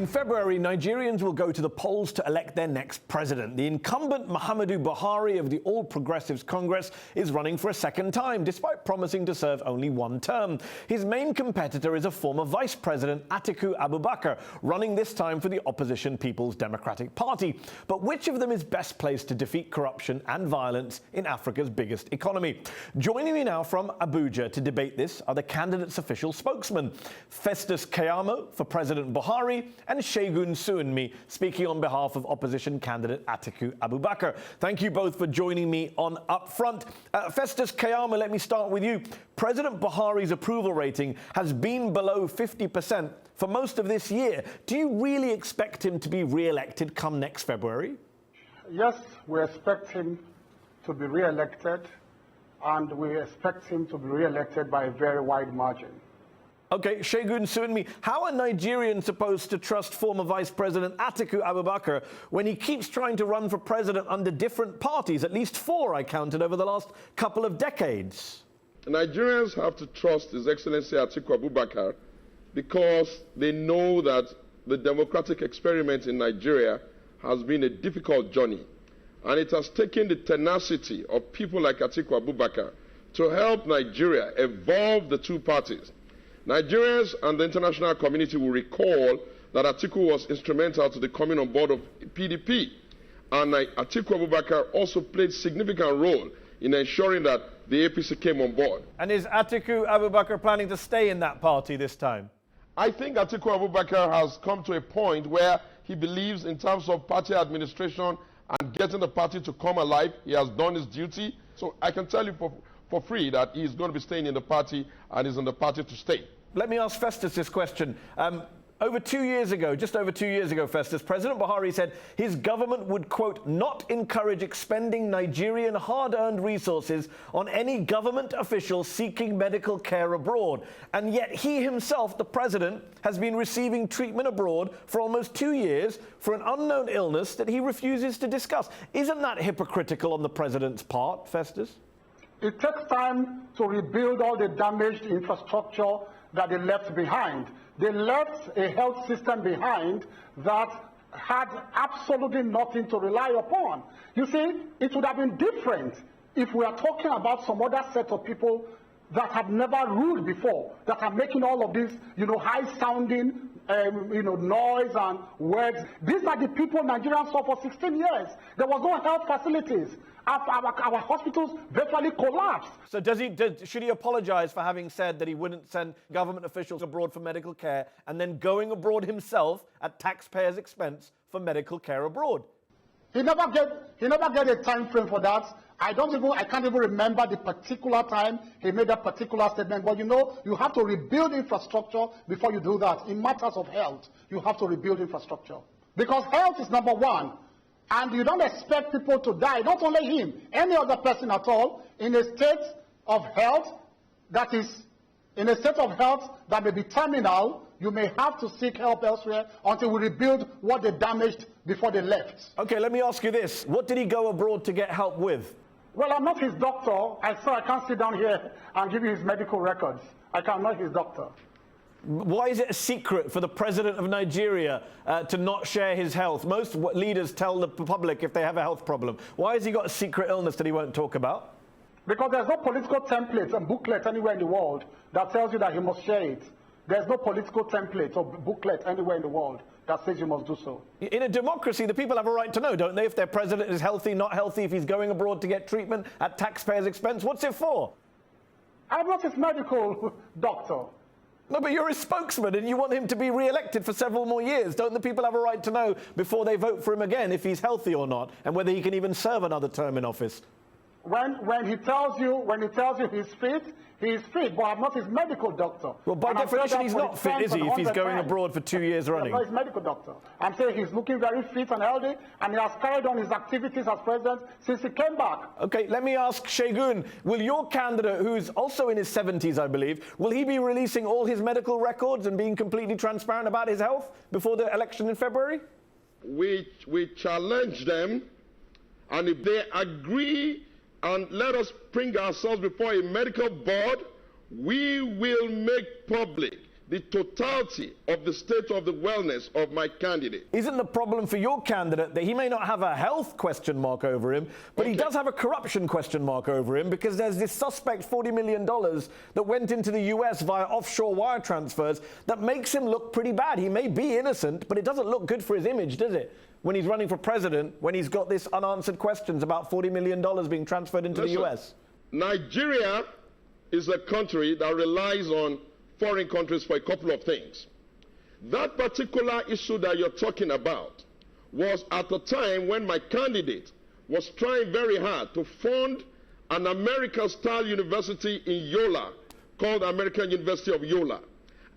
In February, Nigerians will go to the polls to elect their next president. The incumbent Muhammadu Buhari of the All Progressives Congress is running for a second time, despite promising to serve only one term. His main competitor is a former Vice President Atiku Abubakar, running this time for the opposition People's Democratic Party. But which of them is best placed to defeat corruption and violence in Africa's biggest economy? Joining me now from Abuja to debate this are the candidate's official spokesman, Festus Keyamo for President Buhari, and Segun Suunmi, speaking on behalf of opposition candidate Atiku Abubakar. Thank you both for joining me on UpFront. Festus Keyamo, let me start with you. President Buhari's approval rating has been below 50% for most of this year. Do you really expect him to be re-elected come next February? Yes, we expect him to be re-elected, and we expect him to be re-elected by a very wide margin. Okay, Segun Suunmi, how are Nigerians supposed to trust former Vice President Atiku Abubakar when he keeps trying to run for president under different parties, at least 4 I counted over the last couple of decades? Nigerians have to trust His Excellency Atiku Abubakar because they know that the democratic experiment in Nigeria has been a difficult journey, and it has taken the tenacity of people like Atiku Abubakar to help Nigeria evolve the two parties. Nigerians and the international community will recall that Atiku was instrumental to the coming on board of PDP, and Atiku Abubakar also played a significant role in ensuring that the APC came on board. And is Atiku Abubakar planning to stay in that party this time? I think Atiku Abubakar has come to a point where he believes in terms of party administration and getting the party to come alive. He has done his duty. So I can tell you for free that he's going to be staying in the party and is in the party to stay. Let me ask Festus this question. Over 2 years ago, just over 2 years ago, Festus, President Buhari said his government would, quote, not encourage expending Nigerian hard-earned resources on any government official seeking medical care abroad. And yet he himself, the president, has been receiving treatment abroad for almost 2 years for an unknown illness that he refuses to discuss. Isn't that hypocritical on the president's part, Festus? It takes time to rebuild all the damaged infrastructure that they left behind. They left a health system behind that had absolutely nothing to rely upon. You see, it would have been different if we are talking about some other set of people that have never ruled before, that are making all of this, high-sounding, noise and words. These are the people Nigerians saw for 16 years. There was no health facilities. Our hospitals virtually collapsed. So should he apologize for having said that he wouldn't send government officials abroad for medical care and then going abroad himself at taxpayers' expense for medical care abroad? He never get a time frame for that. I can't even remember the particular time he made that particular statement. But you have to rebuild infrastructure before you do that. In matters of health, you have to rebuild infrastructure. Because health is number one. And you don't expect people to die, not only him, any other person at all, in a state of health that may be terminal. You may have to seek help elsewhere until we rebuild what they damaged before they left. Okay, let me ask you this. What did he go abroad to get help with? Well, I'm not his doctor, so I can't sit down here and give you his medical records. I'm not his doctor. Why is it a secret for the president of Nigeria to not share his health? Most leaders tell the public if they have a health problem. Why has he got a secret illness that he won't talk about? Because there's no political template and booklet anywhere in the world that tells you that he must share it. There's no political template or booklet anywhere in the world that says you must do so. In a democracy, the people have a right to know, don't they, if their president is healthy, not healthy, if he's going abroad to get treatment at taxpayers' expense? What's it for? I'm not his medical doctor. No, but you're his spokesman and you want him to be re-elected for several more years. Don't the people have a right to know before they vote for him again if he's healthy or not, and whether he can even serve another term in office? When he tells you he's fit, but I'm not his medical doctor. Well, by definition, he's not fit, is he, if he's going abroad for 2 years running? I'm not his medical doctor. I'm saying he's looking very fit and healthy, and he has carried on his activities as president since he came back. Okay, let me ask Segun, will your candidate, who's also in his 70s, I believe, will he be releasing all his medical records and being completely transparent about his health before the election in February? We challenge them, and if they agree and let us bring ourselves before a medical board, we will make public the totality of the state of the wellness of my candidate. Isn't the problem for your candidate that he may not have a health question mark over him, but he does have a corruption question mark over him, because there's this suspect $40 million that went into the US via offshore wire transfers that makes him look pretty bad. He may be innocent, but it doesn't look good for his image, does it? When he's running for president, when he's got this unanswered questions about $40 million being transferred into the US. Nigeria is a country that relies on foreign countries for a couple of things. That particular issue that you're talking about was at the time when my candidate was trying very hard to fund an American-style university in Yola called American University of Yola.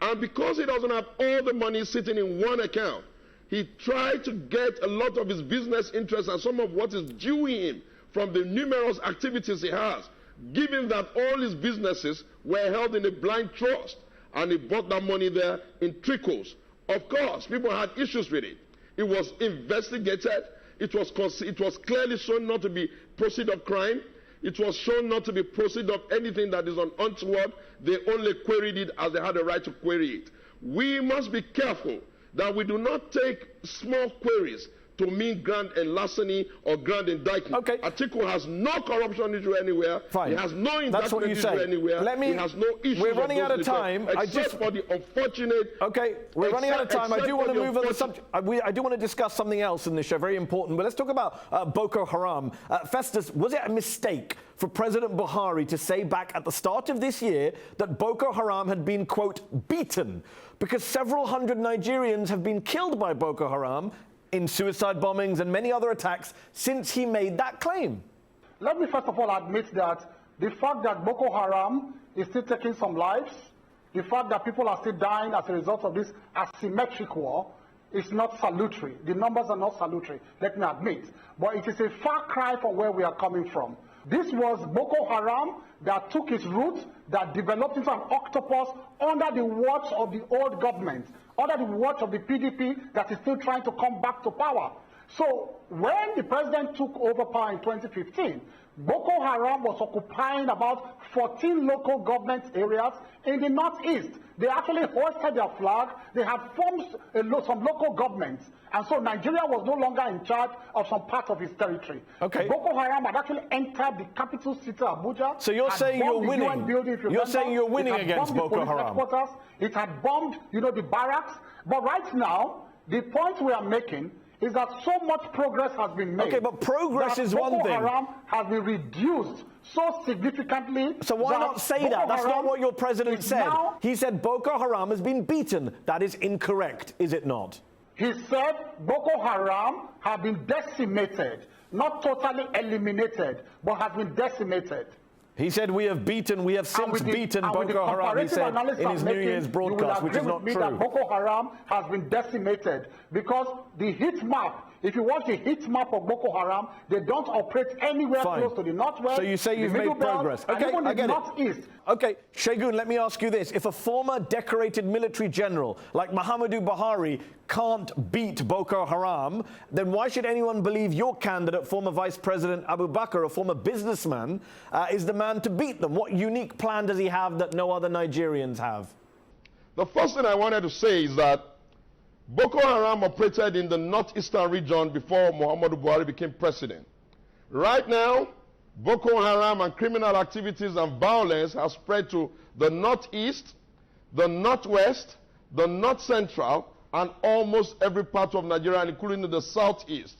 And because he doesn't have all the money sitting in one account, he tried to get a lot of his business interests and some of what is due him from the numerous activities he has, given that all his businesses were held in a blind trust. And he bought that money there in trickles. Of course, people had issues with it. It was investigated. It was clearly shown not to be proceed of crime. It was shown not to be proceed of anything that is untoward. They only queried it as they had a right to query it. We must be careful that we do not take small queries to mean grand and larceny or grand indictment. Okay. Atiku has no corruption issue anywhere. Fine. He has no That's what indictment you issue say. anywhere. He has no issue. We're running out of time. Except for the unfortunate. Okay, we're running out of time. I do want to move on the subject. I do want to discuss something else in this show, very important. But let's talk about Boko Haram. Festus, was it a mistake for President Buhari to say back at the start of this year that Boko Haram had been, quote, beaten? Because several hundred Nigerians have been killed by Boko Haram in suicide bombings and many other attacks since he made that claim. Let me first of all admit that the fact that Boko Haram is still taking some lives, the fact that people are still dying as a result of this asymmetric war is not salutary. The numbers are not salutary, let me admit. But it is a far cry from where we are coming from. This was Boko Haram that took its roots, that developed into an octopus under the watch of the old government, under the watch of the PDP that is still trying to come back to power. So when the president took over power in 2015, Boko Haram was occupying about 14 local government areas in the northeast. They actually hoisted their flag. They had formed some local governments. And so Nigeria was no longer in charge of some part of its territory. Okay. Boko Haram had actually entered the capital city, Abuja. So you're saying you're winning? You're saying you're winning against Boko Haram? It had bombed, the barracks. But right now, the point we are making is that so much progress has been made. Okay, but progress is one thing. Boko Haram has been reduced so significantly. So why not say that? That's not what your president said. He said Boko Haram has been beaten. That is incorrect, is it not? He said Boko Haram have been decimated, not totally eliminated, but has been decimated. He said we have since beaten Boko Haram, he said in his New Year's broadcast, which is not true. That Boko Haram has been decimated because the heat map, if you watch the heat map of Boko Haram, they don't operate anywhere close to the northwest. So you say you've made progress. Okay, I get it. Okay, Shegun, let me ask you this. If a former decorated military general like Muhammadu Buhari can't beat Boko Haram, then why should anyone believe your candidate, former Vice President Abubakar, a former businessman, is the man to beat them? What unique plan does he have that no other Nigerians have? The first thing I wanted to say is that Boko Haram operated in the northeastern region before Muhammadu Buhari became president. Right now, Boko Haram and criminal activities and violence have spread to the northeast, the northwest, the north central, and almost every part of Nigeria, including the southeast.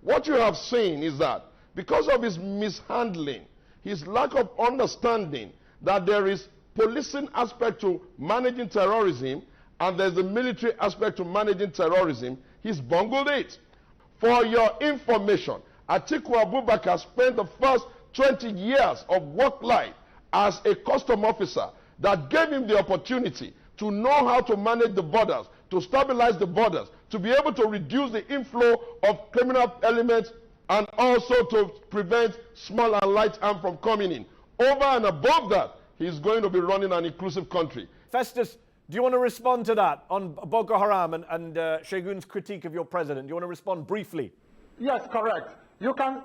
What you have seen is that because of his mishandling, his lack of understanding that there is policing aspect to managing terrorism and there's a military aspect to managing terrorism, he's bungled it. For your information, Atiku Abubakar spent the first 20 years of work life as a custom officer that gave him the opportunity to know how to manage the borders, to stabilize the borders, to be able to reduce the inflow of criminal elements, and also to prevent small and light arms from coming in. Over and above that, he's going to be running an inclusive country. Festus, do you want to respond to that on Boko Haram and Shegun's critique of your president? Do you want to respond briefly? Yes, correct. You can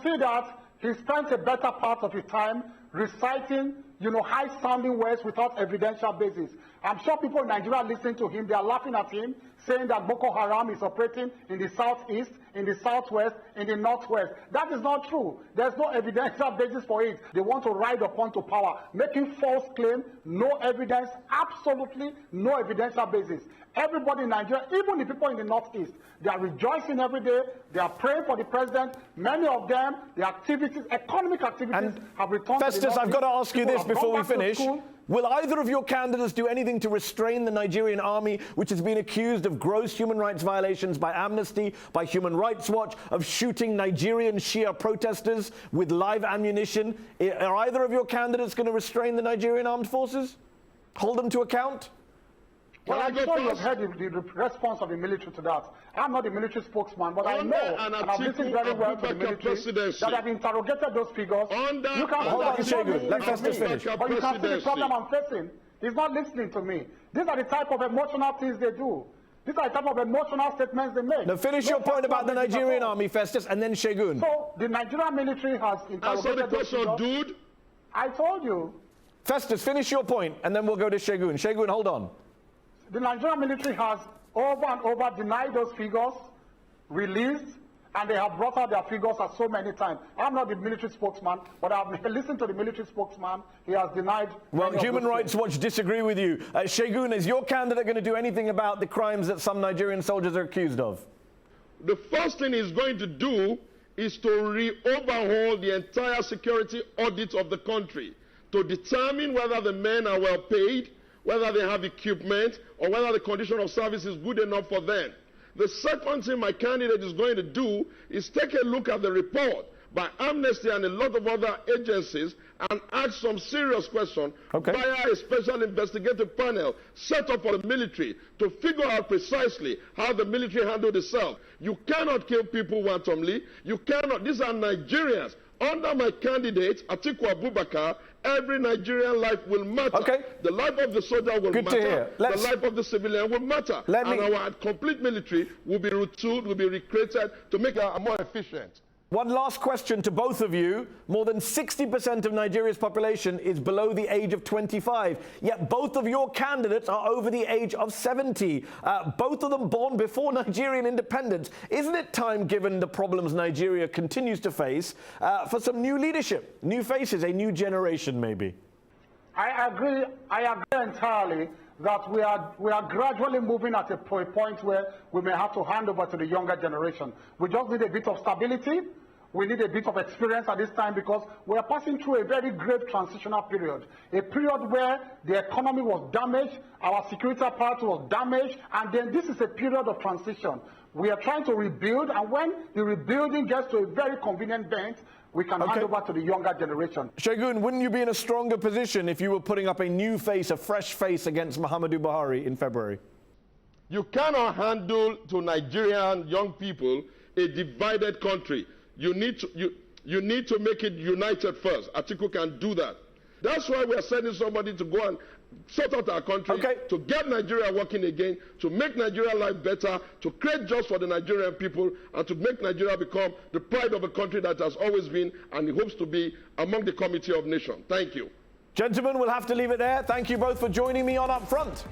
see that he spent a better part of his time reciting, high-sounding words without evidential basis. I'm sure people in Nigeria listening to him, they are laughing at him, saying that Boko Haram is operating in the southeast, in the southwest, in the northwest. That is not true. There's no evidential basis for it. They want to ride upon to power, making false claims, no evidence, absolutely no evidential basis. Everybody in Nigeria, even the people in the northeast, they are rejoicing every day. They are praying for the president. Many of them, the activities, economic activities, have returned to the Festus, northeast. I've got to ask you this before we finish. School. Will either of your candidates do anything to restrain the Nigerian army, which has been accused of gross human rights violations by Amnesty, by Human Rights Watch, of shooting Nigerian Shia protesters with live ammunition? Are either of your candidates going to restrain the Nigerian armed forces? Hold them to account? Well, I'm sure you've heard the response of the military to that. I'm not the military spokesman, but I know, and I've listened very well to the military, that I've interrogated those figures. You can hold on, Shegun. Let Festus finish. But you can see the problem I'm facing. He's not listening to me. These are the type of emotional things they do. These are the type of emotional statements they make. Now finish your point about the Nigerian army, Festus, and then Shegun. So the Nigerian military has interrogated those figures. Dude. I told you. Festus, finish your point, and then we'll go to Shegun. Shegun, hold on. The Nigerian military has over and over denied those figures, released, and they have brought out their figures at so many times. I'm not the military spokesman, but I've listened to the military spokesman. He has denied. Well, Human Rights Watch disagree with you. Shegun, is your candidate going to do anything about the crimes that some Nigerian soldiers are accused of? The first thing he's going to do is to overhaul the entire security audit of the country to determine whether the men are well paid, whether they have equipment, or whether the condition of service is good enough for them. The second thing my candidate is going to do is take a look at the report by Amnesty and a lot of other agencies and ask some serious questions via a special investigative panel set up for the military to figure out precisely how the military handled itself. You cannot kill people wantonly. You cannot. These are Nigerians. Under my candidate, Atiku Abubakar, every Nigerian life will matter. The life of the soldier will matter. The life of the civilian will matter. And our complete military will be retooled, will be recreated to make it more efficient. One last question to both of you. More than 60% of Nigeria's population is below the age of 25, yet both of your candidates are over the age of 70. Both of them born before Nigerian independence. Isn't it time, given the problems Nigeria continues to face, for some new leadership, new faces, a new generation maybe? I agree entirely that we are gradually moving at a point where we may have to hand over to the younger generation. We just need a bit of stability. We need a bit of experience at this time because we are passing through a very great transitional period, a period where the economy was damaged, our security apparatus was damaged, and then this is a period of transition. We are trying to rebuild, and when the rebuilding gets to a very convenient bend, we can hand over to the younger generation. Shegun, wouldn't you be in a stronger position if you were putting up a new face, a fresh face against Muhammadu Buhari in February? You cannot handle to Nigerian young people a divided country. You need to make it united first. Atiku can do that. That's why we are sending somebody to go and sort out our country, to get Nigeria working again, to make Nigeria life better, to create jobs for the Nigerian people, and to make Nigeria become the pride of a country that has always been and hopes to be among the Committee of Nations. Thank you. Gentlemen, we'll have to leave it there. Thank you both for joining me on UpFront.